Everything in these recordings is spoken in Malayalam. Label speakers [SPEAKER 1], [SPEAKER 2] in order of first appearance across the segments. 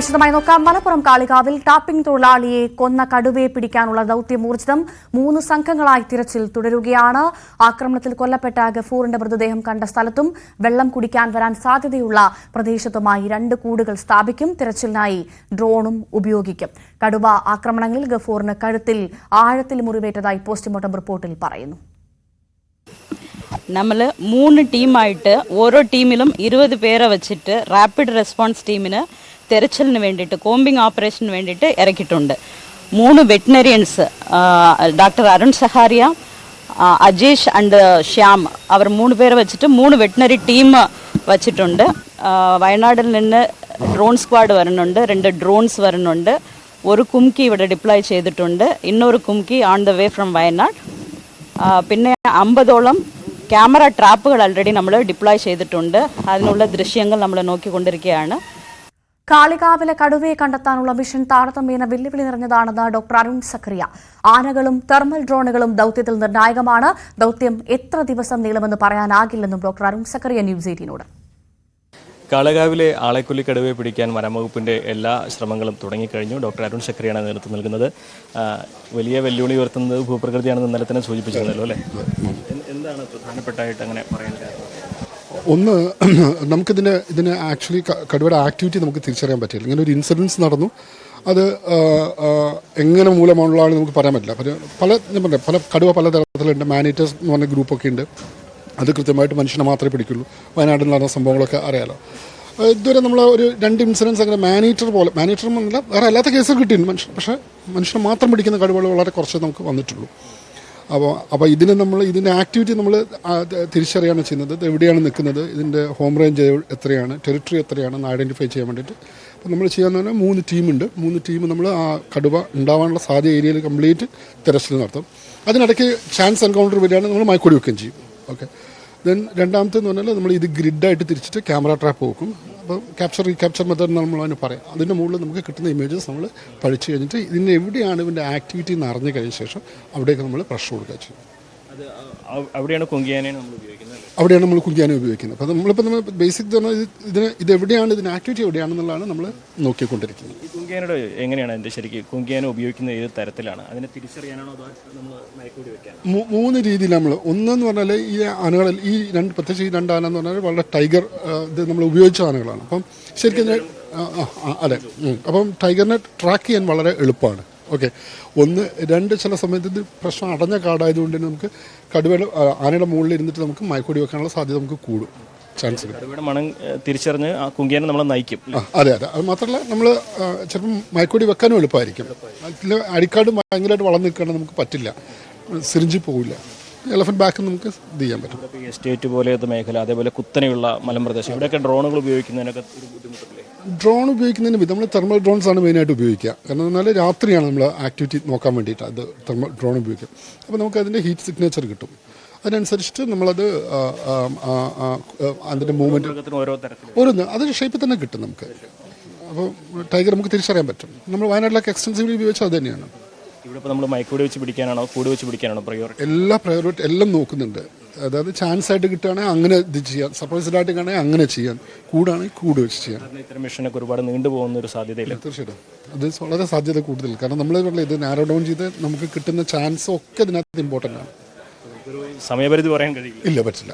[SPEAKER 1] വിശദമായി നോക്കാം. മലപ്പുറം കാളികാവിൽ ടാപ്പിംഗ് തൊഴിലാളിയെ കൊന്ന കടുവയെ പിടിക്കാനുള്ള ദൌത്യം ഊർജിതം. 3 സംഘങ്ങളായി തിരച്ചിൽ തുടരുകയാണ്. ആക്രമണത്തിൽ കൊല്ലപ്പെട്ട ഗഫൂറിന്റെ മൃതദേഹം കണ്ട സ്ഥലത്തും വെള്ളം കുടിക്കാൻ വരാൻ സാധ്യതയുള്ള പ്രദേശത്തുമായി 2 കൂടുകൾ സ്ഥാപിക്കും. തിരച്ചിലിനായി ഡ്രോണും ഉപയോഗിക്കും. കടുവ ആക്രമണങ്ങളിൽ ഗഫൂറിന് കഴുത്തിൽ ആഴത്തിൽ മുറിവേറ്റതായി പോസ്റ്റ്മോർട്ടം റിപ്പോർട്ടിൽ പറയുന്നു.
[SPEAKER 2] നമ്മൾ 3 ടീമായിട്ട് ഓരോ ടീമിലും 20 പേരെ വെച്ചിട്ട് റാപ്പിഡ് റെസ്പോൺസ് ടീമിന് തെരച്ചിലിന് വേണ്ടിയിട്ട് കോമ്പിംഗ് ഓപ്പറേഷന് വേണ്ടിയിട്ട് ഇറക്കിയിട്ടുണ്ട്. 3 veterinarians doctor Arun Zachariah, Ajesh and Shyam അവർ 3 പേരെ വെച്ചിട്ട് 3 വെറ്റിനറി ടീം വച്ചിട്ടുണ്ട്. വയനാട്ടിൽ നിന്ന് ഡ്രോൺ സ്ക്വാഡ് വരുന്നുണ്ട്, 2 ഡ്രോൺസ് വരുന്നുണ്ട്, 1 കുംകി ഇവിടെ ഡിപ്ലോയ് ചെയ്തിട്ടുണ്ട്, ഇന്നൊരു kumki on the way from Wayanad. പിന്നെ 50ഓളം ക്യാമറ ട്രാപ്പുകൾ ഓൾറെഡി നമ്മൾ ഡിപ്ലോയ് ചെയ്തിട്ടുണ്ട്. അതിനുള്ള ദൃശ്യങ്ങൾ നമ്മൾ നോക്കിക്കൊണ്ടിരിക്കുകയാണ്.
[SPEAKER 1] കാളികാവിലെ കടുവയെ കണ്ടെത്താനുള്ള മിഷൻ താരതമ്യേന വെല്ലുവിളി നിറഞ്ഞതാണെന്ന് ഡോക്ടർ അരുൺ സക്കറിയ. ആനകളും തെർമൽ ഡ്രോണുകളും ദൌത്യത്തിൽ നിർണായകമാണ്. ദൌത്യം എത്ര ദിവസം നീളുമെന്ന് പറയാനാകില്ലെന്നും ഡോക്ടർ അരുൺ സക്കറിയ ന്യൂസ് 18നോട്.
[SPEAKER 3] കാളികാവിലെ ആളെക്കൊല്ലി കടുവയെ പിടിക്കാൻ വനംവകുപ്പിന്റെ എല്ലാ ശ്രമങ്ങളും തുടങ്ങിക്കഴിഞ്ഞു. ഡോക്ടർ അരുൺ സക്കറിയാണ് നേതൃത്വം നൽകുന്നത്. വലിയ വെല്ലുവിളി ഉയർത്തുന്നത് ഭൂപ്രകൃതിയാണെന്ന് ഇന്നലെ തന്നെ സൂചിപ്പിച്ചിരുന്നല്ലോ അല്ലേ? എന്താണ് പ്രധാനപ്പെട്ടായിട്ട് അങ്ങനെ പറയാൻ കാരണം?
[SPEAKER 4] ഒന്ന്, ഇതിന് ആക്ച്വലി കടുവയുടെ ആക്ടിവിറ്റി നമുക്ക് തിരിച്ചറിയാൻ പറ്റില്ല. ഇങ്ങനെ ഒരു ഇൻസിഡൻസ് നടന്നു, അത് എങ്ങനെ മൂലമുള്ളതാണെന്ന് നമുക്ക് പറയാൻ പറ്റില്ല. ഞാൻ പറഞ്ഞ കടുവ പല തരത്തിലുണ്ട്. മാനേറ്റേഴ്സ് എന്ന് പറഞ്ഞ ഗ്രൂപ്പൊക്കെ ഉണ്ട്. അത് കൃത്യമായിട്ട് മനുഷ്യനെ മാത്രമേ പിടിക്കുള്ളൂ. വയനാട്ടിൽ നടന്ന സംഭവങ്ങളൊക്കെ അറിയാലോ. ഇതുവരെ നമ്മൾ ഒരു 2 ഇൻസിഡൻസ് അങ്ങനെ മാനേറ്റർ എന്നല്ല, വേറെ അല്ലാത്ത കേസുകൾ കിട്ടിയിട്ടുണ്ട്. പക്ഷേ മനുഷ്യനെ മാത്രം പിടിക്കുന്ന കടുവകൾ വളരെ കുറച്ച് നമുക്ക് വന്നിട്ടുള്ളൂ. അപ്പോൾ ഇതിൻ്റെ ആക്ടിവിറ്റി നമ്മൾ തിരിച്ചറിയാണ് ചെയ്യുന്നത്. ഇത് എവിടെയാണ് നിൽക്കുന്നത്, ഇതിൻ്റെ ഹോം റേഞ്ച് എത്രയാണ്, ടെറിട്ടറി എത്രയാണെന്ന് ഐഡൻറ്റിഫൈ ചെയ്യാൻ വേണ്ടിയിട്ട്. അപ്പോൾ നമ്മൾ ചെയ്യാന്ന് പറഞ്ഞാൽ 3 ടീമുണ്ട്. 3 ടീം നമ്മൾ ആ കടുവ ഉണ്ടാവാനുള്ള സാധ്യത ഏരിയയിൽ കംപ്ലീറ്റ് തെരച്ചിൽ നടത്തും. അതിനിടയ്ക്ക് ചാൻസ് എൻകൗണ്ടർ വരികയാണെങ്കിൽ നമ്മൾ മയക്കൊടി വെക്കുകയും ചെയ്യും. ഓക്കെ. ദെൻ രണ്ടാമത്തെന്ന് പറഞ്ഞാൽ നമ്മൾ ഇത് ഗ്രിഡായിട്ട് തിരിച്ചിട്ട് ക്യാമറ ട്രാപ്പ് വെക്കും. അപ്പോൾ റീക്യാപ്ചർ മെത്തേഡ് നമ്മൾ അതിന് പറയാം. അതിൻ്റെ മുകളിൽ നമുക്ക് കിട്ടുന്ന ഇമേജസ് നമ്മൾ പഠിച്ചു കഴിഞ്ഞിട്ട് ഇതിൻ്റെ എവിടെയാണ് ഇതിൻ്റെ ആക്ടിവിറ്റി എന്ന് അറിഞ്ഞു കഴിഞ്ഞ ശേഷം അവിടേക്ക് നമ്മൾ പ്രഷർ കൊടുക്കുക ചെയ്യും.
[SPEAKER 3] അവിടെയാണ് കുങ്കിയാനെ നമ്മൾ ഉപയോഗിക്കുന്നത്.
[SPEAKER 4] അപ്പോൾ നമ്മൾ ബേസിക് ഇത് എവിടെയാണ്, ഇതിൻ്റെ ആക്ടിവിറ്റി എവിടെയാണെന്നുള്ളതാണ് നമ്മൾ നോക്കിക്കൊണ്ടിരിക്കുന്നത്.
[SPEAKER 3] ഈ കുങ്കിയാനോട് എങ്ങനെയാണ് എൻ്റെ ശരിക്കും കുങ്കിയാന ഉപയോഗിക്കുന്നത്, ഏത് തരത്തിലാണ് അതിനെ തിരിച്ചറിയാനാണോ അതോ നമ്മൾ മയക്കൂടി വെക്കാൻ?
[SPEAKER 4] 3 രീതിയിൽ നമ്മൾ. ഒന്നെന്ന് പറഞ്ഞാൽ ഈ ആനകളിൽ പ്രത്യേകിച്ച് ഈ 2 ആന എന്ന് പറഞ്ഞാൽ വളരെ ടൈഗർ ഇത് നമ്മൾ ഉപയോഗിച്ച ആനകളാണ്. അപ്പം ശരിക്കും അതെ. അപ്പം ടൈഗറിനെ ട്രാക്ക് ചെയ്യാൻ വളരെ എളുപ്പമാണ്. ഓക്കെ. 1, 2 ചില സമയത്ത് ഇത് പ്രശ്നം അടഞ്ഞ കാടായതുകൊണ്ട് തന്നെ നമുക്ക് കടുവയുടെ ആനയുടെ മുകളിൽ ഇരുന്നിട്ട് നമുക്ക് മയക്കൊടി വെക്കാനുള്ള സാധ്യത നമുക്ക് കൂടും. ചാൻസ്
[SPEAKER 3] കടുവയുടെ മണം തിരിച്ചറിഞ്ഞ് ആ കുങ്കിയാനെ നമ്മളെ നയിക്കും.
[SPEAKER 4] അതെ. അത് മാത്രമല്ല നമ്മൾ ചിലപ്പം മയക്കൊടി വെക്കാനും എളുപ്പമായിരിക്കും. അതിൽ അടിക്കാട് ഭയങ്കരമായിട്ട് വളർന്നു നിൽക്കണം, നമുക്ക് പറ്റില്ല, സിറിഞ്ചിൽ പോകില്ല. എലഫന്റ് ബാക്ക് നമുക്ക് ഇത് ചെയ്യാൻ പറ്റും.
[SPEAKER 3] എസ്റ്റേറ്റ് പോലത്തെ മേഖല, അതേപോലെ കുത്തനെയുള്ള മലമ്പ്രദേശം, ഇവിടെയൊക്കെ ഡ്രോണുകൾ ഉപയോഗിക്കുന്നതിനൊക്കെ ഒരു ബുദ്ധിമുട്ടില്ലേ?
[SPEAKER 4] ഡ്രോൺ ഉപയോഗിക്കുന്നതിന് നമ്മൾ തെർമൽ ഡ്രോൺസ് ആണ് മെയിനായിട്ട് ഉപയോഗിക്കുക. കാരണം എന്നാൽ രാത്രിയാണ് നമ്മൾ ആക്ടിവിറ്റി നോക്കാൻ വേണ്ടിയിട്ട് അത് തെർമൽ ഡ്രോൺ ഉപയോഗിക്കും. അപ്പോൾ നമുക്ക് അതിൻ്റെ ഹീറ്റ് സിഗ്നേച്ചർ കിട്ടും. അതിനനുസരിച്ചിട്ട് നമ്മളത് അതിൻ്റെ മൂവ്മെൻറ്റ് ഓരോന്ന് അതിൻ്റെ ഷേപ്പിൽ തന്നെ കിട്ടും നമുക്ക്. അപ്പോൾ ടൈഗർ നമുക്ക് തിരിച്ചറിയാൻ പറ്റും. നമ്മൾ വയനാട്ടിലൊക്കെ എക്സ്റ്റൻസീവ്ലി ഉപയോഗിച്ചാൽ അത് തന്നെയാണ്.
[SPEAKER 3] ഇവിടെ ഇപ്പോൾ നമ്മൾ മയക്കൂടി വെച്ച് പിടിക്കാനാണോ കൂട് വെച്ച് പിടിക്കാനാണോ പ്രയോറിറ്റി?
[SPEAKER 4] എല്ലാ പ്രയോറിറ്റി എല്ലാം നോക്കുന്നുണ്ട്. അതായത് ചാൻസ് ആയിട്ട് കിട്ടുകയാണെങ്കിൽ അങ്ങനെ ഇത് ചെയ്യാൻ, സർപ്രൈസ്ഡ് ആയിട്ട് കാണുകയാണെങ്കിൽ അങ്ങനെ ചെയ്യാൻ, കൂടാണെങ്കിൽ കൂട് വെച്ച് ചെയ്യാൻ.
[SPEAKER 3] ഇത്തരം മിഷനൊക്കെ ഒരുപാട് നീണ്ടുപോകുന്ന ഒരു സാധ്യതയില്ല?
[SPEAKER 4] തീർച്ചയായിട്ടും അത് വളരെ സാധ്യത കൂടുതൽ. കാരണം നമ്മൾ ഇത് നാരോ ഡൗൺ ചെയ്ത് നമുക്ക് കിട്ടുന്ന ചാൻസ് ഒക്കെ ഇതിനകത്ത് ഇമ്പോർട്ടൻ്റ് ആണ്.
[SPEAKER 3] സമയപരിധി പറയാൻ കഴിയില്ല?
[SPEAKER 4] ഇല്ല, പറ്റില്ല.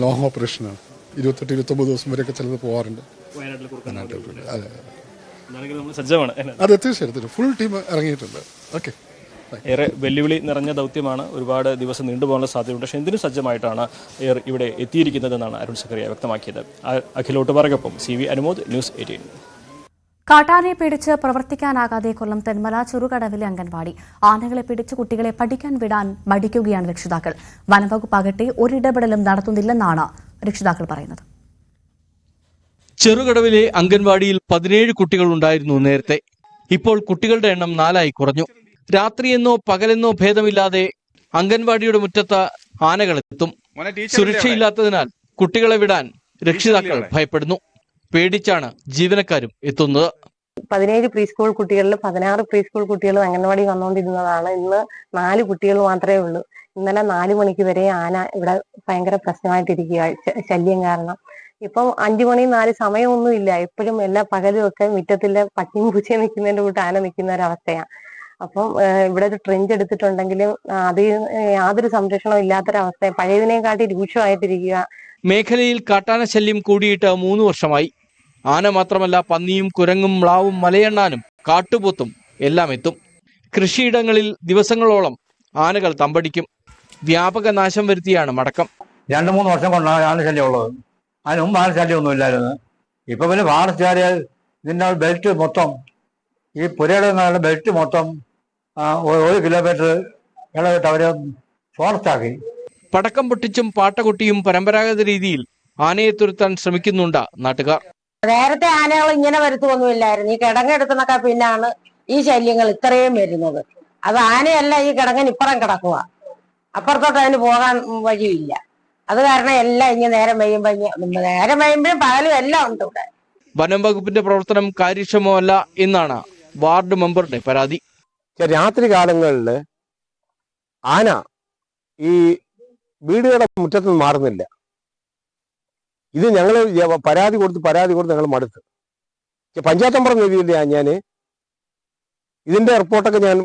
[SPEAKER 4] ലോങ് ഓപ്പറേഷനാണ്. 28-29 ദിവസം വരെയൊക്കെ ചിലത് പോകാറുണ്ട്. അതെ, അതെ, തീർച്ചയായിട്ടും ഫുൾ ടീം ഇറങ്ങിയിട്ടുണ്ട്. ഓക്കെ.
[SPEAKER 3] ഏറെ വെല്ലുവിളി നിറഞ്ഞ ദൗത്യമാണ്. ഒരുപാട് ദിവസം നീണ്ടുപോകാനുള്ള സാധ്യതയുണ്ട്. പക്ഷേ എന്തിനു സജ്ജമായിട്ടാണ് ഇവിടെ എത്തിയിരിക്കുന്നതെന്നാണ് അരുൺ സക്കറിയ വ്യക്തമാക്കിയത്. അഖിലോട്ടുപാറയ്ക്കൊപ്പം CV അനുമോദ്, ന്യൂസ് 18.
[SPEAKER 1] കാട്ടാനയെ പിടിച്ച് പ്രവർത്തിക്കാനാകാതെ കൊല്ലം തെന്മല ചെറുകടവിലെ അംഗൻവാടി. ആനകളെ പിടിച്ച് കുട്ടികളെ പഠിക്കാൻ വിടാൻ മടിക്കുകയാണ് രക്ഷിതാക്കൾ. വനംവകുപ്പാകട്ടെ ഒരിടപെടലും നടത്തുന്നില്ലെന്നാണ് രക്ഷിതാക്കൾ പറയുന്നത്.
[SPEAKER 5] ചെറുകടവിലെ അംഗൻവാടിയിൽ 17 കുട്ടികൾ ഉണ്ടായിരുന്നു നേരത്തെ. ഇപ്പോൾ കുട്ടികളുടെ എണ്ണം 4 കുറഞ്ഞു. രാത്രിയെന്നോ പകലെന്നോ ഭേദമില്ലാതെ അംഗൻവാടിയുടെ മുറ്റത്ത് ആനകളെത്തും. സുരക്ഷയില്ലാത്തതിനാൽ കുട്ടികളെ വിടാൻ രക്ഷിതാക്കൾ ഭയപ്പെടുന്നു. പേടിച്ചാണ് ജീവനക്കാരും എത്തുന്നത്.
[SPEAKER 6] 17 പ്രീ സ്കൂൾ കുട്ടികളിൽ 16 പ്രീ സ്കൂൾ കുട്ടികളും അംഗൻവാടി വന്നുകൊണ്ടിരുന്നതാണ്. ഇന്ന് 4 കുട്ടികൾ മാത്രമേ ഉള്ളൂ. ഇന്നലെ 4 മണിക്ക് വരെ ആന ഇവിടെ ഭയങ്കര പ്രശ്നമായിട്ടിരിക്കുക, ശല്യം കാരണം. ഇപ്പം 5 മണി 4 സമയമൊന്നും ഇല്ല. എപ്പോഴും എല്ലാ പകലും ഒക്കെ മുറ്റത്തിലെ പട്ടിയും പൂച്ചയും നിൽക്കുന്നതിന്റെ കൂട്ട് ആന നിൽക്കുന്ന ഒരവസ്ഥയാണ്. അപ്പം ഇവിടെ ഒരു ട്രെഞ്ച് എടുത്തിട്ടുണ്ടെങ്കിലും അത് യാതൊരു സംരക്ഷണവും ഇല്ലാത്തൊരവസ്ഥ, പഴയതിനെക്കാട്ടി രൂക്ഷമായിട്ടിരിക്കുക.
[SPEAKER 5] മേഖലയിൽ കാട്ടാന ശല്യം കൂടിയിട്ട് 3 വർഷമായി. ആന മാത്രമല്ല, പന്നിയും കുരങ്ങും മ്ലാവും മലയണ്ണാനും കാട്ടുപോത്തും എല്ലാം എത്തും. കൃഷിയിടങ്ങളിൽ ദിവസങ്ങളോളം ആനകൾ തമ്പടിക്കും. വ്യാപക നാശം വരുത്തിയാണ് മടക്കം.
[SPEAKER 7] 2-3 വർഷം കൊണ്ടാണ് ആന ശല്യം ഉള്ളത്. അതിന് മുമ്പ് ആന ശല്യമൊന്നും ഇല്ലായിരുന്നു. ഇപ്പൊ പിന്നെ ഫോറസ്റ്റ് ഏരിയ ഇതിൻ്റെ ബെൽറ്റ് മൊത്തം, ഈ പുരയുടെ ബെൽറ്റ് മൊത്തം 1 കിലോമീറ്റർ ഇളവിട്ട് അവര് ഫോറസ്റ്റ് ആക്കി.
[SPEAKER 5] പടക്കം പൊട്ടിച്ചും പാട്ടകൊട്ടിയും പരമ്പരാഗത രീതിയിൽ ആനയെ തുരത്താൻ ശ്രമിക്കുന്നുണ്ട് നാട്ടുകാർ.
[SPEAKER 6] നേരത്തെ ആനകൾ ഇങ്ങനെ വരുത്തൊന്നുമില്ലായിരുന്നു. ഈ കിടങ്ങെടുക്കുന്നൊക്കെ പിന്നാണ് ഈ ശല്യങ്ങൾ ഇത്രയും വരുന്നത്. അത് ആനയല്ല, ഈ കിടങ്ങൻ ഇപ്പുറം കിടക്കുക, അപ്പുറത്തോട്ട് അതിന് പോകാൻ വഴിയില്ല. അത് കാരണം എല്ലാം ഇങ്ങനെ നേരം വയ്യുമ്പോഴും പകലും എല്ലാം ഉണ്ട് ഇവിടെ.
[SPEAKER 5] വനം വകുപ്പിന്റെ പ്രവർത്തനം കാര്യക്ഷമമല്ല എന്നാണ് വാർഡ് മെമ്പറുടെ പരാതി.
[SPEAKER 8] രാത്രി കാലങ്ങളിൽ ആന ഈ വീടുകളുടെ മുറ്റത്ത് നിന്ന് മാറുന്നില്ല. ഇത് ഞങ്ങൾ പരാതി കൊടുത്ത് ഞങ്ങൾ മടുത്ത്. പഞ്ചായത്തമ്പറം രീതിയിൽ ഞാൻ ഇതിന്റെ റിപ്പോർട്ടൊക്കെ ഞാൻ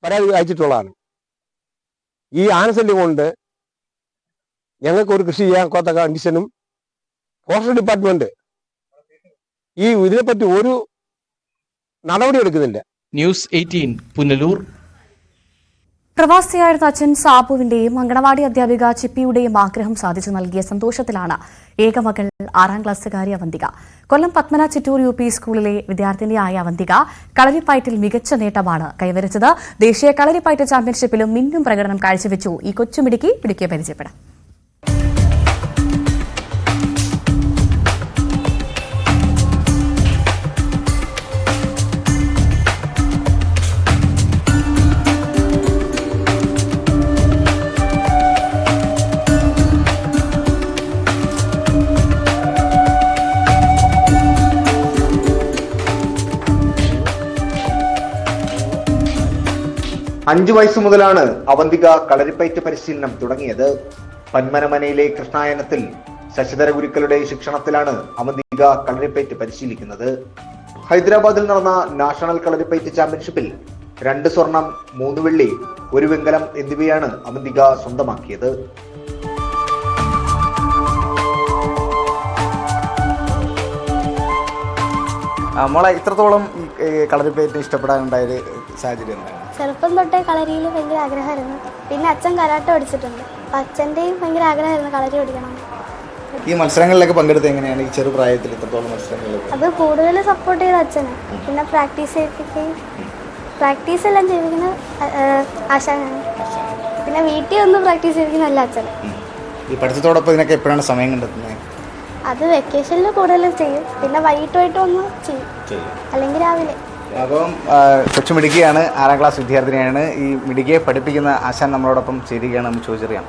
[SPEAKER 8] പരാതി അയച്ചിട്ടുള്ളതാണ്. ഈ ആനശല്യം കൊണ്ട് ഞങ്ങൾക്ക് ഒരു കൃഷി ചെയ്യാത്ത കണ്ടീഷനും ഫോറസ്റ്റ് ഡിപ്പാർട്ട്മെന്റ് ഇതിനെപ്പറ്റി ഒരു നടപടി എടുക്കുന്നില്ല.
[SPEAKER 5] ന്യൂസ് 18 പുനലൂർ.
[SPEAKER 1] പ്രവാസിയായിരുന്ന അച്ഛൻ സാബുവിന്റെയും അങ്കണവാടി അധ്യാപിക ചിപ്പിയുടെയും ആഗ്രഹം സാധിച്ചു നൽകിയ സന്തോഷത്തിലാണ് ഏകമകൾ 6ാം ക്ലാസ്സുകാരി അവന്തിക. കൊല്ലം പത്മനാഭ ചിറ്റൂർ UP സ്കൂളിലെ വിദ്യാർത്ഥിനിയായ അവന്തിക കളരിപ്പയറ്റിൽ മികച്ച നേട്ടമാണ് കൈവരിച്ചത്. ദേശീയ കളരിപ്പയറ്റ് ചാമ്പ്യൻഷിപ്പിലും മിന്നും പ്രകടനം കാഴ്ചവെച്ചു ഈ കൊച്ചുമിടുക്കി പരിചയപ്പെടാം.
[SPEAKER 9] അഞ്ചു വയസ്സു മുതലാണ് അവന്തിക കളരിപ്പയറ്റ് പരിശീലനം തുടങ്ങിയത്. പന്മനമനയിലെ കൃഷ്ണായനത്തിൽ ശശിധര ഗുരുക്കളുടെ ശിക്ഷണത്തിലാണ് അവന്തിക കളരിപ്പയറ്റ് പരിശീലിക്കുന്നത്. ഹൈദരാബാദിൽ നടന്ന നാഷണൽ കളരിപ്പയറ്റ് ചാമ്പ്യൻഷിപ്പിൽ 2 സ്വർണം, 3 വെള്ളി, 1 വെങ്കലം എന്നിവയാണ് അവന്തിക സ്വന്തമാക്കിയത്.
[SPEAKER 10] മോളെ ഇത്രത്തോളം ഈ കളരിപ്പയറ്റ് ഇഷ്ടപ്പെടാനുണ്ടായൊരു സാഹചര്യം എന്താണ്?
[SPEAKER 11] ചെറുപ്പം തൊട്ടേ കളരിയിൽ ഭയങ്കര ആഗ്രഹമായിരുന്നു. പിന്നെ അച്ഛൻ കരാട്ടെ പഠിച്ചിട്ടുണ്ട്. അപ്പം അച്ഛൻ്റെയും ഭയങ്കര ആഗ്രഹമായിരുന്നു കളരി പഠിക്കണം.
[SPEAKER 10] ഈ മത്സരങ്ങളിലൊക്കെ പങ്കെടുത്ത് എങ്ങനെയാണ് ഈ ചെറുപ്രായത്തിൽ ഇത്രത്തോളം മത്സരങ്ങളിലൊക്കെ?
[SPEAKER 11] അത് കൂടുതൽ സപ്പോർട്ട് ചെയ്ത അച്ഛനാണ്. പിന്നെ പ്രാക്ടീസ് എല്ലാം ചെയ്യിപ്പിക്കുന്ന ആശാനാണ്. പിന്നെ വീട്ടിൽ ഒന്ന് പ്രാക്ടീസ് ചെയ്യിപ്പിക്കുന്ന അല്ല അച്ഛൻ.
[SPEAKER 10] ഈ പഠിത്തത്തോടൊപ്പം ഇതിനൊക്കെ എപ്പോഴാണ് സമയം കണ്ടെത്തുന്നത്?
[SPEAKER 11] അത് വെക്കേഷനിൽ കൂടുതലും ചെയ്യും. പിന്നെ വൈകിട്ട് ഒന്ന് ചെയ്യും, അല്ലെങ്കിൽ രാവിലെ.
[SPEAKER 10] അപ്പം കൊച്ചു മിടുക്കിയാണ്, 6ാം ക്ലാസ് വിദ്യാർത്ഥിനിയാണ്. ഈ മിടുക്കിയെ പഠിപ്പിക്കുന്ന ആശാൻ നമ്മളോടൊപ്പം ചേരുകയാണ്. നമുക്ക് ചോദിച്ചറിയാം.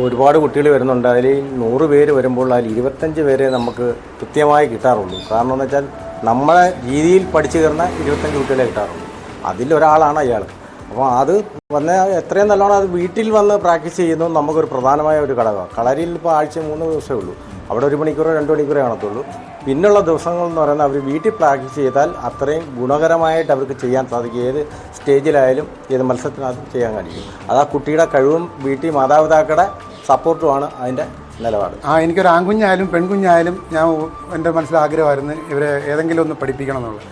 [SPEAKER 8] ഒരുപാട് കുട്ടികൾ വരുന്നുണ്ട്. അതിൽ 100 പേര് വരുമ്പോൾ അതിൽ 25 പേരെ നമുക്ക് കൃത്യമായി കിട്ടാറുള്ളൂ. കാരണം എന്ന് വെച്ചാൽ നമ്മളെ രീതിയിൽ പഠിച്ചു കയറുന്ന 25 കുട്ടികളെ കിട്ടാറുള്ളൂ. അതിലൊരാളാണ് അയാൾ. അപ്പോൾ അത് എത്രയും നല്ലോണം അത് വീട്ടിൽ വന്ന് പ്രാക്ടീസ് ചെയ്യുന്നത് നമുക്കൊരു പ്രധാനമായ ഒരു ഘടകമാണ്. കളരിയിൽ ഇപ്പോൾ ആഴ്ച 3 ദിവസമേ ഉള്ളൂ. അവിടെ 1 മണിക്കൂറോ 2 മണിക്കൂറേ കാണത്തുള്ളൂ. പിന്നുള്ള ദിവസങ്ങൾ എന്ന് പറയുന്നത് അവർ വീട്ടിൽ പ്രാക്ടീസ് ചെയ്താൽ അത്രയും ഗുണകരമായിട്ട് അവർക്ക് ചെയ്യാൻ സാധിക്കും. ഏത് സ്റ്റേജിലായാലും ഏത് മത്സരത്തിനകത്തും ചെയ്യാൻ കഴിയും. അത് ആ കുട്ടിയുടെ കഴിവും വീട്ടിൽ മാതാപിതാക്കളുടെ സപ്പോർട്ടുമാണ് അതിൻ്റെ നിലപാട്.
[SPEAKER 12] എനിക്കൊരു ആൺകുഞ്ഞായാലും പെൺകുഞ്ഞായാലും എൻ്റെ മനസ്സിലാഗ്രഹമായിരുന്നു ഇവരെ ഏതെങ്കിലും ഒന്ന് പഠിപ്പിക്കണം എന്നുള്ളത്.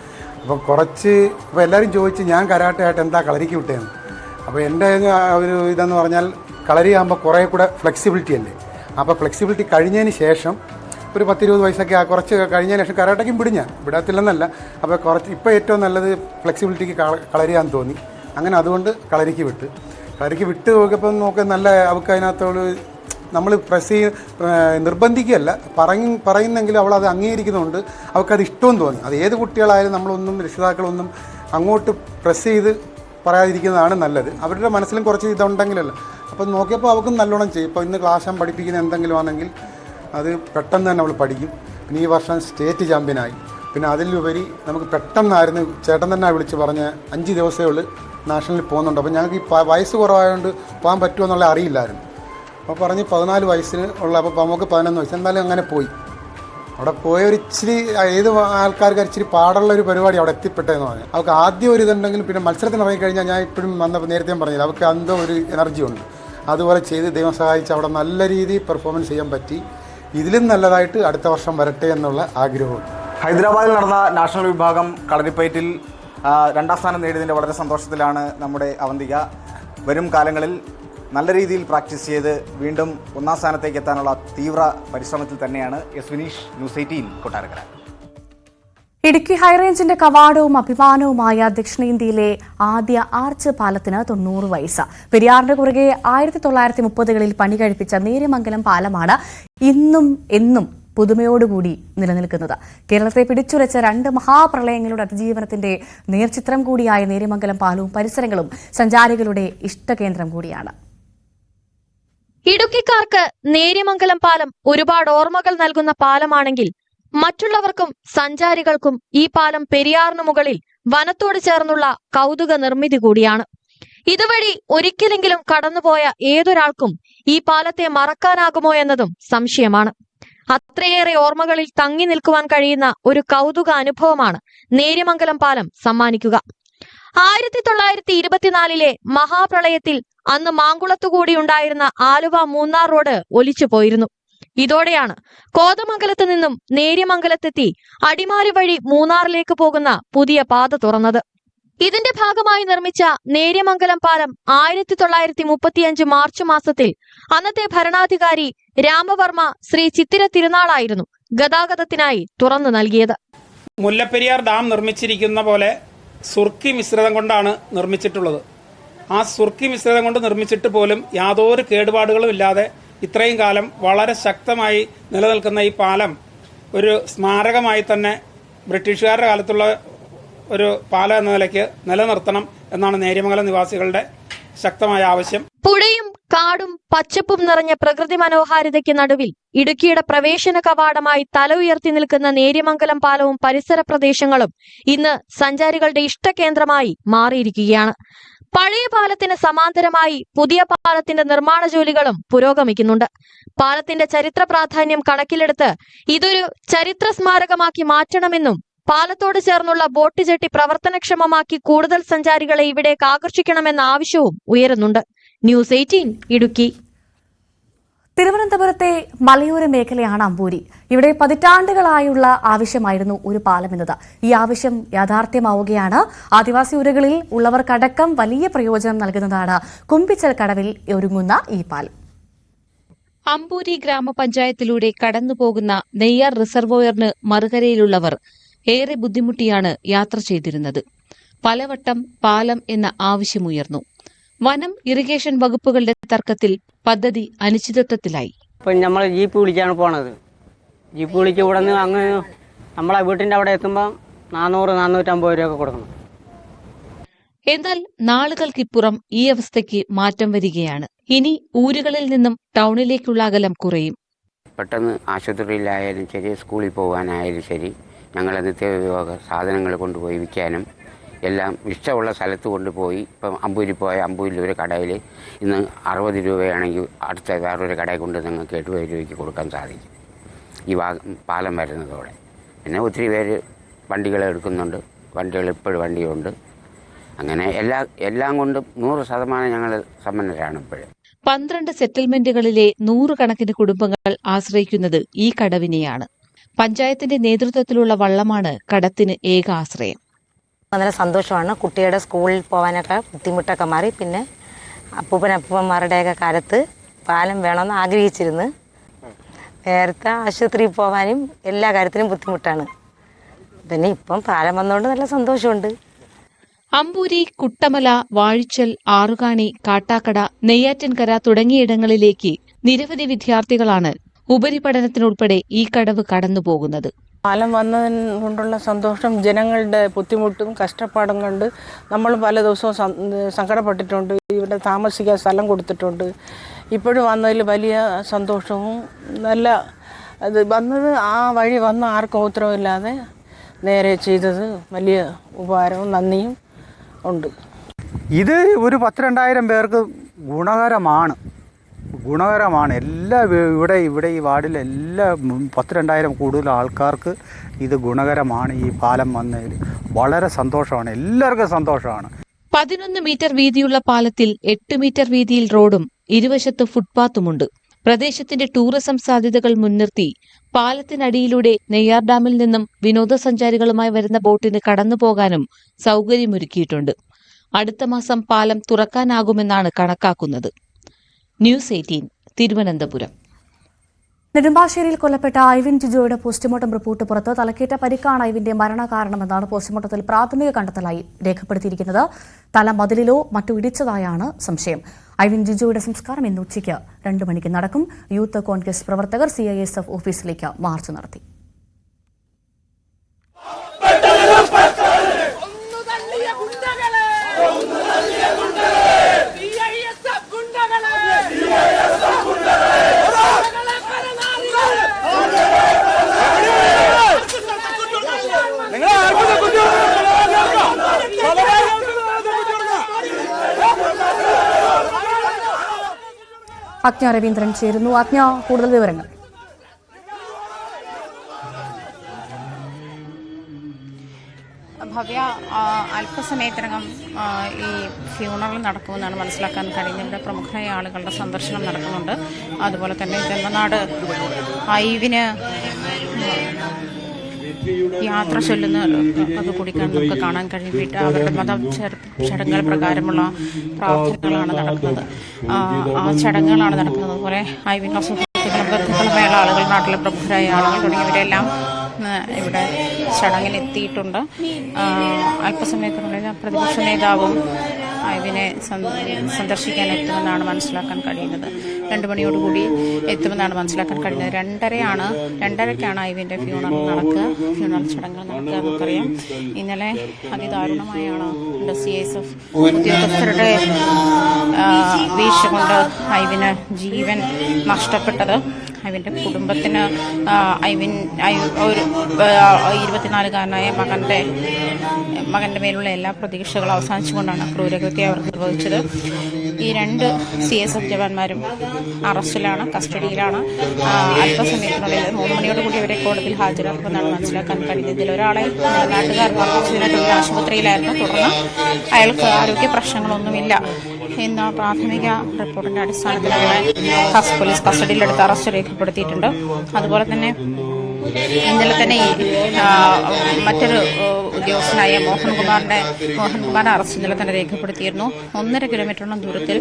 [SPEAKER 12] അപ്പോൾ ഇപ്പോൾ എല്ലാവരും ചോദിച്ച് ഞാൻ കരാട്ടയായിട്ട് എന്താ കളരിക്ക് വിട്ടേന്ന്. അപ്പോൾ എൻ്റെ ഒരു ഇതെന്ന് പറഞ്ഞാൽ കളരി ആകുമ്പോൾ കുറേ കൂടെ ഫ്ലെക്സിബിലിറ്റി അല്ലേ. അപ്പോൾ ഫ്ലെക്സിബിലിറ്റി കഴിഞ്ഞതിന് ശേഷം ഒരു 10-20 വയസ്സൊക്കെ കുറച്ച് കഴിഞ്ഞതിന് ശേഷം കരാട്ടയ്ക്കും വിടത്തില്ലെന്നല്ല. അപ്പോൾ ഇപ്പോൾ ഏറ്റവും നല്ലത് ഫ്ലെക്സിബിലിറ്റിക്ക് കളരിയാന്ന് തോന്നി. അങ്ങനെ അതുകൊണ്ട് കളരിക്ക് വിട്ട് നോക്കിയപ്പോൾ നല്ല അവൾക്ക് അതിനകത്തോട് നമ്മൾ നിർബന്ധിക്കുകയല്ല, പറയുന്നെങ്കിലും അവളത് അംഗീകരിക്കുന്നുണ്ട്. അവൾക്കത് ഇഷ്ടവും തോന്നി. അത് ഏത് കുട്ടികളായാലും നമ്മളൊന്നും രക്ഷിതാക്കളൊന്നും അങ്ങോട്ട് പ്രസ് ചെയ്ത് പറയാതിരിക്കുന്നതാണ് നല്ലത്. അവരുടെ മനസ്സിലും കുറച്ച് ഇതുണ്ടെങ്കിലല്ല. അപ്പം നോക്കിയപ്പോൾ അവൾക്കും നല്ലോണം ചെയ്യും. ഇപ്പോൾ ഇന്ന് ക്ലാസ് പഠിപ്പിക്കുന്ന എന്തെങ്കിലും ആണെങ്കിൽ അത് പെട്ടെന്ന് തന്നെ അവൾ പഠിക്കും. പിന്നെ ഈ വർഷം സ്റ്റേറ്റ് ചാമ്പ്യനായി. പിന്നെ അതിലുപരി നമുക്ക് പെട്ടെന്നായിരുന്നു ചേട്ടൻ തന്നെ വിളിച്ച് പറഞ്ഞ് 5 ദിവസമേ ഉള്ളൂ നാഷണലിൽ പോകുന്നുണ്ട്. അപ്പോൾ ഞങ്ങൾക്ക് ഈ വയസ്സ് കുറവായതുകൊണ്ട് പോകാൻ പറ്റുമോ എന്നുള്ള അറിയില്ലായിരുന്നു. അപ്പോൾ പറഞ്ഞ് 14 വയസ്സിന് ഉള്ള, അപ്പോൾ നമുക്ക് 11 വയസ്സ്. എന്നാലും അങ്ങനെ പോയി. അവിടെ പോയ ഒരു ഇച്ചിരി ഏത് ആൾക്കാർക്ക് ഇച്ചിരി പാടുള്ള ഒരു പരിപാടി അവിടെ എത്തിപ്പെട്ടതെന്ന് പറഞ്ഞാൽ അവർക്ക് ആദ്യം ഒരു ഇതുണ്ടെങ്കിലും പിന്നെ മത്സരത്തിന് ഇറങ്ങിക്കഴിഞ്ഞാൽ ഞാൻ ഇപ്പോഴും വന്നപ്പോൾ നേരത്തെ പറഞ്ഞില്ല അവർക്ക് എന്തോ ഒരു എനർജി ഉണ്ട്. അതുപോലെ ചെയ്ത് ദൈവം സഹായിച്ച് അവിടെ നല്ല രീതിയിൽ പെർഫോമൻസ് ചെയ്യാൻ പറ്റി. ഇതിലും നല്ലതായിട്ട് അടുത്ത വർഷം വരട്ടെ എന്നുള്ള ആഗ്രഹമുണ്ട്.
[SPEAKER 10] ഹൈദരാബാദിൽ നടന്ന നാഷണൽ വിഭാഗം കളരിപ്പയറ്റിൽ 2ാം സ്ഥാനം നേടിയതിൻ്റെ വളരെ സന്തോഷത്തിലാണ് നമ്മുടെ അവന്തിക. വരും കാലങ്ങളിൽ നല്ല രീതിയിൽ പ്രാക്ടീസ് ചെയ്ത് വീണ്ടും 1ാം സ്ഥാനത്തേക്ക് എത്താനുള്ള തീവ്ര പരിശ്രമത്തിൽ തന്നെയാണ്. S Vineesh, news 18 Kottarakkara.
[SPEAKER 1] ഇടുക്കി ഹൈറേഞ്ചിന്റെ കവാടവും അഭിമാനവുമായ ദക്ഷിണേന്ത്യയിലെ ആദ്യ ആർച്ച് പാലത്തിന് 90 വയസ്സ്. പെരിയാറിന്റെ കുറുകെ 1930കളിൽ പണി കഴിപ്പിച്ച നേര്യമംഗലം പാലമാണ് ഇന്നും എന്നും പുതുമയോടുകൂടി നിലനിൽക്കുന്നത്. കേരളത്തെ പിടിച്ചുലച്ച 2 മഹാപ്രളയങ്ങളുടെ അതിജീവനത്തിന്റെ നേർചിത്രം കൂടിയായ നേര്യമംഗലം പാലവും പരിസരങ്ങളും സഞ്ചാരികളുടെ ഇഷ്ടകേന്ദ്രം കൂടിയാണ്.
[SPEAKER 13] ഇടുക്കിക്കാർക്ക് നേര്യമംഗലം പാലം ഒരുപാട് ഓർമ്മകൾ നൽകുന്ന പാലമാണെങ്കിൽ മറ്റുള്ളവർക്കും സഞ്ചാരികൾക്കും ഈ പാലം പെരിയാറിനു മുകളിൽ വനത്തോട് ചേർന്നുള്ള കൗതുക നിർമ്മിതി കൂടിയാണ്. ഇതുവഴി ഒരിക്കലെങ്കിലും കടന്നുപോയ ഏതൊരാൾക്കും ഈ പാലത്തെ മറക്കാനാകുമോ എന്നതും സംശയമാണ്. അത്രയേറെ ഓർമ്മകളിൽ തങ്ങി നിൽക്കുവാൻ കഴിയുന്ന ഒരു കൗതുക അനുഭവമാണ് നേര്യമംഗലം പാലം സമ്മാനിക്കുക. 1924 മഹാപ്രളയത്തിൽ അന്ന് മാങ്കുളത്തുകൂടി ഉണ്ടായിരുന്ന ആലുവ മൂന്നാർ റോഡ് ഒലിച്ചു പോയിരുന്നു. ഇതോടെയാണ് കോതമംഗലത്ത് നിന്നും നേര്യമംഗലത്തെത്തി അടിമാലി വഴി മൂന്നാറിലേക്ക് പോകുന്ന പുതിയ പാത തുറന്നത്. ഇതിന്റെ ഭാഗമായി നിർമ്മിച്ച നേര്യമംഗലം പാലം 1935 മാർച്ച് മാസത്തിൽ അന്നത്തെ ഭരണാധികാരി രാമവർമ്മ ശ്രീ ചിത്തിര തിരുനാളായിരുന്നു ഗതാഗതത്തിനായി തുറന്നു നൽകിയത്.
[SPEAKER 14] മുല്ലപ്പെരിയാർ ഡാം നിർമ്മിച്ചിരിക്കുന്ന പോലെ സുർക്കി മിശ്രിതം കൊണ്ടാണ് നിർമ്മിച്ചിട്ടുള്ളത്. ആ സുർക്കി മിശ്രിതം കൊണ്ട് നിർമ്മിച്ചിട്ട് പോലും യാതൊരു കേടുപാടുകളും ഇല്ലാതെ ഇത്രയും കാലം വളരെ ശക്തമായി നിലനിൽക്കുന്ന ഈ പാലം ഒരു സ്മാരകമായി തന്നെ ബ്രിട്ടീഷുകാരുടെ കാലത്തുള്ള ഒരു പാലം എന്ന നിലയ്ക്ക് നിലനിർത്തണം എന്നാണ് നേര്യമംഗലം നിവാസികളുടെ ശക്തമായ ആവശ്യം.
[SPEAKER 13] പുഴയും കാടും പച്ചപ്പും നിറഞ്ഞ പ്രകൃതി മനോഹാരിതയ്ക്ക് നടുവിൽ ഇടുക്കിയുടെ പ്രവേശന കവാടമായി തല ഉയർത്തി നിൽക്കുന്ന നേര്യമംഗലം പാലവും പരിസര പ്രദേശങ്ങളും ഇന്ന് സഞ്ചാരികളുടെ ഇഷ്ടകേന്ദ്രമായി മാറിയിരിക്കുകയാണ്. പഴയ പാലത്തിന് സമാന്തരമായി പുതിയ പാലത്തിന്റെ നിർമ്മാണ ജോലികളും പുരോഗമിക്കുന്നുണ്ട്. പാലത്തിന്റെ ചരിത്ര പ്രാധാന്യം കണക്കിലെടുത്ത് ഇതൊരു ചരിത്ര സ്മാരകമാക്കി മാറ്റണമെന്നും പാലത്തോട് ചേർന്നുള്ള ബോട്ട് ജെട്ടി പ്രവർത്തനക്ഷമമാക്കി കൂടുതൽ സഞ്ചാരികളെ ഇവിടേക്ക് ആകർഷിക്കണമെന്ന ആവശ്യവും ഉയരുന്നുണ്ട്. ന്യൂസ് 18 ഇടുക്കി.
[SPEAKER 1] തിരുവനന്തപുരത്തെ മലയോര മേഖലയാണ് അമ്പൂരി. ഇവിടെ പതിറ്റാണ്ടുകളായുള്ള ആവശ്യമായിരുന്നു ഒരു പാലം എന്നത്. ഈ ആവശ്യം യാഥാർത്ഥ്യമാവുകയാണ്. ആദിവാസി ഊരുകളിൽ ഉള്ളവർക്കടക്കം വലിയ പ്രയോജനം നൽകുന്നതാണ് കുമ്പിച്ചൽ കടവിൽ ഒരുങ്ങുന്ന ഈ പാലം.
[SPEAKER 15] അമ്പൂരി ഗ്രാമപഞ്ചായത്തിലൂടെ കടന്നുപോകുന്ന നെയ്യാർ റിസർവോയറിന് മറുകരയിലുള്ളവർ ഏറെ ബുദ്ധിമുട്ടിയാണ് യാത്ര ചെയ്തിരുന്നത്. പലവട്ടം പാലം എന്ന ആവശ്യമുയർന്നു. വനം, ഇറിഗേഷൻ വകുപ്പുകളുടെ തർക്കത്തിൽ പദ്ധതി അനിശ്ചിതത്വത്തിലായി.
[SPEAKER 16] ഇപ്പം നമ്മൾ ജീപ്പ് വിളിച്ചാണ് പോണത്. ജീപ്പ് വിളിച്ച് ഇവിടെ നിന്ന് അങ്ങ് നമ്മളെ വീട്ടിൻ്റെ അവിടെ എത്തുമ്പോൾ 400-450 രൂപയൊക്കെ കൊടുക്കണം.
[SPEAKER 15] എന്നാൽ നാളുകൾക്കിപ്പുറം ഈ അവസ്ഥയ്ക്ക് മാറ്റം വരികയാണ്. ഇനി ഊരുകളിൽ നിന്നും ടൗണിലേക്കുള്ള അകലം കുറയും.
[SPEAKER 17] പെട്ടെന്ന് ആശുപത്രിയിലായാലും ശരി, സ്കൂളിൽ പോകാനായാലും ശരി, ഞങ്ങളെ നിത്യോപയോഗ സാധനങ്ങൾ കൊണ്ടുപോയി വിൽക്കാനും എല്ലാം ഇഷ്ടമുള്ള സ്ഥലത്ത് കൊണ്ടുപോയി. ഇപ്പം അമ്പൂരിൽ പോയ അമ്പൂരിൽ ഒരു കടയിൽ ഇന്ന് 60 രൂപയാണെങ്കിൽ അടുത്ത വേറൊരു കടയിൽ കൊണ്ട് നിങ്ങൾക്ക് 70 രൂപയ്ക്ക് കൊടുക്കാൻ സാധിക്കും ഈ പാലം വരുന്നതോടെ. പിന്നെ ഒത്തിരി പേര് വണ്ടികൾ എടുക്കുന്നുണ്ട്. വണ്ടികൾ ഇപ്പോഴും വണ്ടിയുണ്ട്. അങ്ങനെ എല്ലാം കൊണ്ടും 100% ഞങ്ങൾ സമ്പന്നരാണ് ഇപ്പോഴും.
[SPEAKER 15] 12 സെറ്റിൽമെന്റുകളിലെ 100 കണക്കിന് കുടുംബങ്ങൾ ആശ്രയിക്കുന്നത് ഈ കടവിനെയാണ്. പഞ്ചായത്തിന്റെ നേതൃത്വത്തിലുള്ള വള്ളമാണ് കടത്തിന് ഏക ആശ്രയം.
[SPEAKER 6] വളരെ സന്തോഷമാണ്. കുട്ടിയുടെ സ്കൂളിൽ പോകാനൊക്കെ ബുദ്ധിമുട്ടൊക്കെ മാറി. പിന്നെ അപ്പൂപ്പനപ്പൂപ്പന്മാരുടെയൊക്കെ കാലത്ത് പാലം വേണമെന്ന് ആഗ്രഹിച്ചിരുന്നു. നേരത്തെ ആശുപത്രിയിൽ പോകാനും എല്ലാ കാര്യത്തിനും ബുദ്ധിമുട്ടാണ്. പിന്നെ ഇപ്പം പാലം വന്നതുകൊണ്ട് നല്ല സന്തോഷമുണ്ട്.
[SPEAKER 15] അമ്പൂരി, കുട്ടമല, വാഴിച്ചൽ, ആറുകാണി, കാട്ടാക്കട, നെയ്യാറ്റിൻകര തുടങ്ങിയിടങ്ങളിലേക്ക് നിരവധി വിദ്യാർത്ഥികളാണ് ഉപരിപഠനത്തിനുൾപ്പെടെ ഈ കടവ് കടന്നുപോകുന്നത്.
[SPEAKER 18] പാലം വന്നതിന് കൊണ്ടുള്ള സന്തോഷം, ജനങ്ങളുടെ ബുദ്ധിമുട്ടും കഷ്ടപ്പാടും കണ്ട് നമ്മൾ പല ദിവസവും സങ്കടപ്പെട്ടിട്ടുണ്ട്. ഇവിടെ താമസിക്കാൻ സ്ഥലം കൊടുത്തിട്ടുണ്ട്. ഇപ്പോഴും വന്നതിൽ വലിയ സന്തോഷവും നല്ല അത് വന്നത് ആ വഴി വന്ന ആർക്കും ഉത്തരവില്ലാതെ നേരെ ചെയ്തത് വലിയ ഉപകാരവും നന്ദിയും ഉണ്ട്.
[SPEAKER 12] ഇത് ഒരു 10-2000 പേർക്ക് ഗുണകരമാണ്. ഗുണകരമാണ്. ഇവിടെ ഈ വാർഡിലെ എല്ലാ 10,000-2000 കൂടുതൽ ആൾക്കാർക്ക് ഇത് ഗുണകരമാണ്. ഈ പാലം വന്നതിൽ വളരെ സന്തോഷമാണ്, എല്ലാവർക്കും സന്തോഷമാണ്.
[SPEAKER 15] 11 മീറ്റർ വീതിയുള്ള പാലത്തിൽ 8 മീറ്റർ വീതിയിൽ റോഡും ഇരുവശത്ത് ഫുട്പാത്തുമുണ്ട്. പ്രദേശത്തിന്റെ ടൂറിസം സാധ്യതകൾ മുൻനിർത്തി പാലത്തിനടിയിലൂടെ നെയ്യാർ ഡാമിൽ നിന്നും വിനോദസഞ്ചാരികളുമായി വരുന്ന ബോട്ടിന് കടന്നുപോകാനും സൗകര്യമൊരുക്കിയിട്ടുണ്ട്. അടുത്ത മാസം പാലം തുറക്കാനാകുമെന്നാണ് കണക്കാക്കുന്നത്. ന്യൂസ് 18 തിരുവനന്തപുരം.
[SPEAKER 1] നെടുമ്പാശ്ശേരിയിൽ കൊല്ലപ്പെട്ട ഐവിൻ ജിജോയുടെ പോസ്റ്റ്മോർട്ടം റിപ്പോർട്ട് പുറത്ത്. തലക്കേറ്റ പരിക്കാണ് ഐവിന്റെ മരണകാരണമെന്നാണ് പോസ്റ്റ്മോർട്ടത്തിൽ പ്രാഥമിക കണ്ടെത്തലായി രേഖപ്പെടുത്തിയിരിക്കുന്നത്. തല മതിലിലോ മറ്റു ഇടിച്ചതായാണ് സംശയം. ഐവിൻ ജിജോയുടെ സംസ്കാരം ഇന്ന് ഉച്ചയ്ക്ക് 2 മണിക്ക് നടക്കും. യൂത്ത് കോൺഗ്രസ് പ്രവർത്തകർ CISF ഓഫീസിലേക്ക് മാർച്ച് നടത്തി. അജ്ഞ രവീന്ദ്രൻ ചേരുന്നു. അജ്ഞ, കൂടുതൽ വിവരങ്ങൾ.
[SPEAKER 19] ഭവ്യ, അല്പസമയത്തിനകം ഈ ഫ്യൂണറൽ നടക്കുമെന്നാണ് മനസ്സിലാക്കാൻ കഴിയുന്നത്. പ്രമുഖരായ ആളുകളുടെ സന്ദർശനം നടക്കുന്നുണ്ട്. അതുപോലെ തന്നെ ജന്മനാട് ഐവിന് യാത്ര ചൊല്ലുന്ന അത് കൂടിക്കാൻ നമുക്ക് കാണാൻ കഴിയും. അവരുടെ മത ചടങ്ങുകൾ പ്രകാരമുള്ള പ്രാർത്ഥനകളാണ് നടക്കുന്നത്. ആ ചടങ്ങുകളാണ് നടക്കുന്നത്. അതുപോലെ ഐവിൻ സുഹൃത്തുക്കളും ബന്ധുക്കളുമായ ആളുകൾ, നാട്ടിലെ പ്രമുഖരായ ആളുകൾ തുടങ്ങിയവരെല്ലാം ഇവിടെ ചടങ്ങിനെത്തിയിട്ടുണ്ട്. അല്പസമയത്തിനുള്ളിൽ പ്രതിപക്ഷ നേതാവും ഐവിനെ സന്ദർശിക്കാൻ എത്തുമെന്നാണ് മനസ്സിലാക്കാൻ കഴിയുന്നത്. 2 മണിയോടുകൂടി എത്തുമെന്നാണ് മനസ്സിലാക്കാൻ കഴിയുന്നത്. 2:30ക്കാണ് ഐവിന്റെ ഫ്യൂണറൽ ചടങ്ങുകൾ നടക്കുക. നമുക്കറിയാം, ഇന്നലെ അതിദാരുണമായാണ് CISF ഉദ്യോഗസ്ഥരുടെ വീഴ്ച കൊണ്ട് ഐവിന് ജീവൻ നഷ്ടപ്പെട്ടത്. ഐവിന്റെ കുടുംബത്തിന് ഒരു 24-കാരനായ മകന്റെ മേലുള്ള എല്ലാ പ്രതീക്ഷകളും അവസാനിച്ചുകൊണ്ടാണ് ക്രൂരകൃത്യം അവർ നിർവഹിച്ചത്. ഈ 2 CSF ജവാന്മാരും അറസ്റ്റിലാണ്, കസ്റ്റഡിയിലാണ്. അല്പസമയത്തിനുള്ളിൽ 3 മണിയോടുകൂടി അവരെ കോടതിയിൽ ഹാജരാക്കുമെന്നാണ് മനസ്സിലാക്കാൻ കഴിയുന്നത്. ഇതിലൊരാളെ നാട്ടുകാർ മർദ്ദിച്ചതിനെ തുടർന്ന് ആശുപത്രിയിലായിരുന്നു. തുടർന്ന് അയാൾക്ക് ആരോഗ്യ പ്രശ്നങ്ങളൊന്നുമില്ല എന്ന പ്രാഥമിക റിപ്പോർട്ടിന്റെ അടിസ്ഥാനത്തിൽ അവരെ പോലീസ് കസ്റ്റഡിയിലെടുത്ത് അറസ്റ്റ് രേഖപ്പെടുത്തിയിട്ടുണ്ട്. അതുപോലെ തന്നെ ഇന്നലെ തന്നെ മറ്റൊരു ഉദ്യോഗസ്ഥനായ മോഹൻകുമാറിന്റെ അറസ്റ്റ് ഇന്നലെ തന്നെ രേഖപ്പെടുത്തിയിരുന്നു. 1.5 കിലോമീറ്ററോളം ദൂരത്തിൽ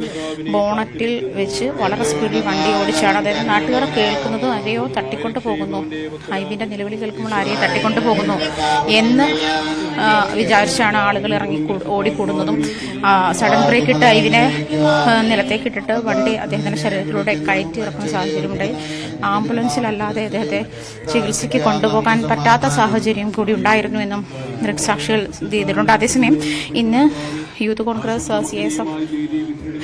[SPEAKER 19] ബോണറ്റിൽ വെച്ച് വളരെ സ്പീഡിൽ വണ്ടി ഓടിച്ചാണ്. അതായത് നാട്ടുകാർ കേൾക്കുന്നത് ആരെയോ തട്ടിക്കൊണ്ടു പോകുന്നു, ഐവിന്റെ നിലവിളി കേൾക്കുമ്പോൾ ആരെയോ തട്ടിക്കൊണ്ടു പോകുന്നു എന്ന് വിചാരിച്ചാണ് ആളുകൾ ഇറങ്ങി ഓടിക്കൂടുന്നതും. സഡൻ ബ്രേക്ക് ഇട്ട് ഐവിനെ നിലത്തേക്കിട്ടിട്ട് വണ്ടി അദ്ദേഹത്തിന്റെ ശരീരത്തിലൂടെ കയറ്റി ഇറക്കുന്ന സാഹചര്യമുണ്ടായി. ആംബുലൻസിലല്ലാതെ അദ്ദേഹത്തെ ചികിത്സയ്ക്ക് കൊണ്ടുപോകാൻ പറ്റാത്ത സാഹചര്യം കൂടി ഉണ്ടായിരുന്നു എന്നും ദൃക്സാക്ഷികൾ ചെയ്തിട്ടുണ്ട്. അതേസമയം ഇന്ന് യൂത്ത് കോൺഗ്രസ് CISF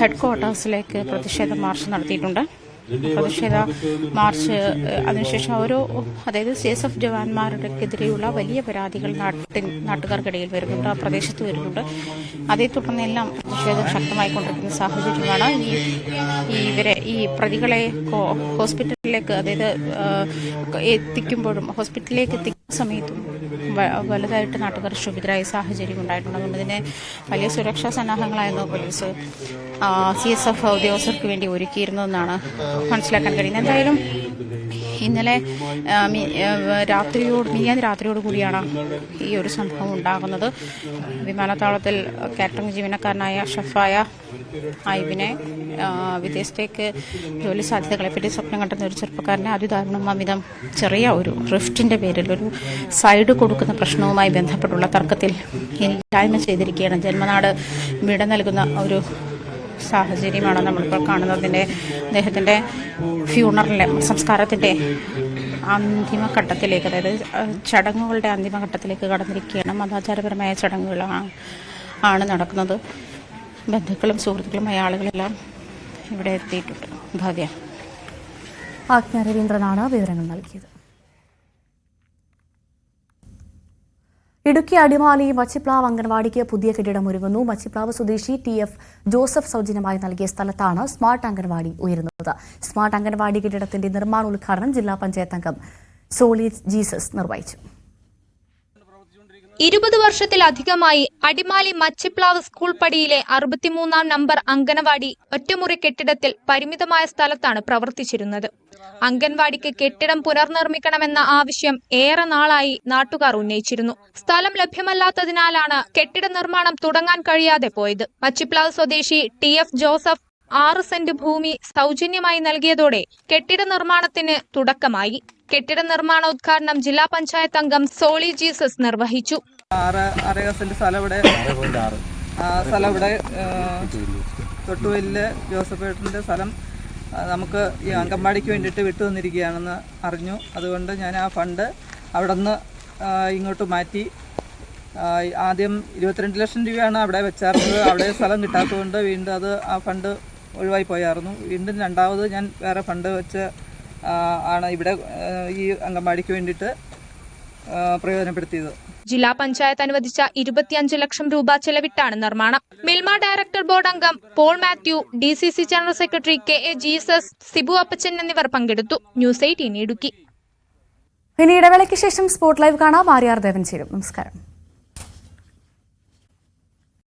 [SPEAKER 19] ഹെഡ്ക്വാർട്ടേഴ്സിലേക്ക് പ്രതിഷേധ മാർച്ച് നടത്തിയിട്ടുണ്ട്. പ്രതിഷേധ മാർച്ച് അതിനുശേഷം അതായത് CSF ജവാന്മാർക്കെതിരെയുള്ള വലിയ പരാതികൾ നാട്ടുകാർക്കിടയിൽ വരുന്നുണ്ട്, ആ പ്രദേശത്ത് വരുന്നുണ്ട്. അതേ തുടർന്നെല്ലാം പ്രതിഷേധം ശക്തമായിക്കൊണ്ടിരിക്കുന്ന സാഹചര്യമാണ്. ഈ പ്രതികളെ ഹോസ്പിറ്റലിലേക്ക്, അതായത് ഹോസ്പിറ്റലിലേക്ക് എത്തിക്കുന്ന സമയത്തും വലുതായിട്ട് നാട്ടുകാർ ക്ഷുഭിതരായ സാഹചര്യം ഉണ്ടായിട്ടുണ്ട്. അതുകൊണ്ട് തന്നെ വലിയ സുരക്ഷാ സന്നാഹങ്ങളായിരുന്നു പോലീസ് CSF ഉദ്യോഗസ്ഥർക്ക് വേണ്ടി ഒരുക്കിയിരുന്നതെന്നാണ് മനസ്സിലാക്കാൻ കഴിയുന്നത്. എന്തായാലും ഇന്നലെ മിനിഞ്ഞാന്ന് രാത്രിയോട് കൂടിയാണ് ഈ ഒരു സംഭവം ഉണ്ടാകുന്നത്. വിമാനത്താവളത്തിൽ കാറ്ററിംഗ് ജീവനക്കാരനായ ഷെഫായ ഐവിനെ വിദേശത്തേക്ക് ജോലി സാധ്യതകളെപ്പറ്റി സ്വപ്നം കണ്ടെന്ന ഒരു ചെറുപ്പക്കാരനെ അതിദാരുണമിതം ചെറിയ ഒരു റിഫ്റ്റിന്റെ പേരിൽ ഒരു സൈഡ് കൊടുക്കുന്ന പ്രശ്നവുമായി ബന്ധപ്പെട്ടുള്ള തർക്കത്തിൽ ഇല്ലായ്മ ചെയ്തിരിക്കുകയാണ്. ജന്മനാട് വിട നൽകുന്ന ഒരു സാഹചര്യമാണ് നമ്മളിപ്പോൾ കാണുന്നത്. അദ്ദേഹത്തിൻ്റെ ഫ്യൂണറലിൻ്റെ സംസ്കാരത്തിൻ്റെ അന്തിമഘട്ടത്തിലേക്ക്, അതായത് ചടങ്ങുകളുടെ അന്തിമഘട്ടത്തിലേക്ക് കടന്നിരിക്കുകയാണ്. മതാചാരപരമായ ചടങ്ങുകളാണ് നടക്കുന്നത്. ബന്ധുക്കളും സുഹൃത്തുക്കളുമായ ആളുകളെല്ലാം ഇവിടെ എത്തിയിട്ടുണ്ട്. ഭവ്യ.
[SPEAKER 1] ആജ്ഞ രവീന്ദ്രനാണ് വിവരങ്ങൾ നൽകിയത്. ഇടുക്കി അടിമാലി മച്ചിപ്ലാവ് അംഗൻവാടിക്ക് പുതിയ കെട്ടിടം ഒരുങ്ങുന്നു. മച്ചിപ്ലാവ് സ്വദേശി TF ജോസഫ് സൗജന്യമായി നൽകിയ സ്ഥലത്താണ് സ്മാർട്ട് അംഗൻവാടി ഉയരുന്നത്. സ്മാർട്ട് അംഗൻവാടി കെട്ടിടത്തിന്റെ നിർമ്മാണോദ്ഘാടനം ജില്ലാ പഞ്ചായത്ത് അംഗം സോളി ജീസസ് നിർവഹിച്ചു.
[SPEAKER 20] 20 വർഷത്തിലധികമായി അടിമാലി മച്ചിപ്ലാവ് സ്കൂൾ പടിയിലെ 63-ാം നമ്പർ അംഗനവാടി ഒറ്റമുറി കെട്ടിടത്തിൽ പരിമിതമായ സ്ഥലത്താണ് പ്രവർത്തിച്ചിരുന്നത്. അംഗൻവാടിക്ക് കെട്ടിടം പുനർനിർമ്മിക്കണമെന്ന ആവശ്യം ഏറെ നാളായി നാട്ടുകാർ ഉന്നയിച്ചിരുന്നു. സ്ഥലം ലഭ്യമല്ലാത്തതിനാലാണ് കെട്ടിട നിർമ്മാണം തുടങ്ങാൻ കഴിയാതെ പോയത്. മച്ചിപ്ലാവ് സ്വദേശി TF ജോസഫ് 6 സെന്റ് ഭൂമി സൗജന്യമായി നൽകിയതോടെ കെട്ടിട നിർമ്മാണത്തിന് തുടക്കമായി. കെട്ടിട നിർമ്മാണോദ്ഘാടനം ജില്ലാ പഞ്ചായത്ത് അംഗം സോളി ജീസസ് നിർവഹിച്ചു.
[SPEAKER 21] 6.5 സെന്റ് സ്ഥലം ഇവിടെ തൊട്ടുവല്ല് ജോസഫ് ഏട്ടൻ്റെ സ്ഥലം നമുക്ക് ഈ അംഗൻവാടിക്ക് വേണ്ടിയിട്ട് വിട്ടു തന്നിരിക്കുകയാണെന്ന് അറിഞ്ഞു. അതുകൊണ്ട് ഞാൻ ആ ഫണ്ട് അവിടെ നിന്ന് ഇങ്ങോട്ട് മാറ്റി. ആദ്യം 22 ലക്ഷം രൂപയാണ് അവിടെ വെച്ചായിരുന്നത്. അവിടെ സ്ഥലം കിട്ടാത്തതുകൊണ്ട് വീണ്ടും അത് ആ ഫണ്ട് ഒഴിവായി പോയായിരുന്നു. വീണ്ടും രണ്ടാമത് ഞാൻ വേറെ ഫണ്ട് വെച്ച് ആണ് ഇവിടെ ഈ അംഗൻവാടിക്ക് വേണ്ടിയിട്ട് പ്രയോജനപ്പെടുത്തിയത്.
[SPEAKER 20] ജില്ലാ പഞ്ചായത്ത് അനുവദിച്ച 25 ലക്ഷം രൂപ ചെലവിട്ടാണ് നിർമ്മാണം. മിൽമ ഡയറക്ടർ ബോർഡ് അംഗം Paul Mathew, DCC general secretary KA Jesus, Sibu Appachan എന്നിവർ പങ്കെടുത്തു. ന്യൂസ് 18 ഇടുക്കി.
[SPEAKER 1] ഇനി ഇടവേളയ്ക്ക് ശേഷം സ്പോട്ട് ലൈവ് കാണാം. ആര്യാർ ദേവൻ ചേരും. നമസ്കാരം.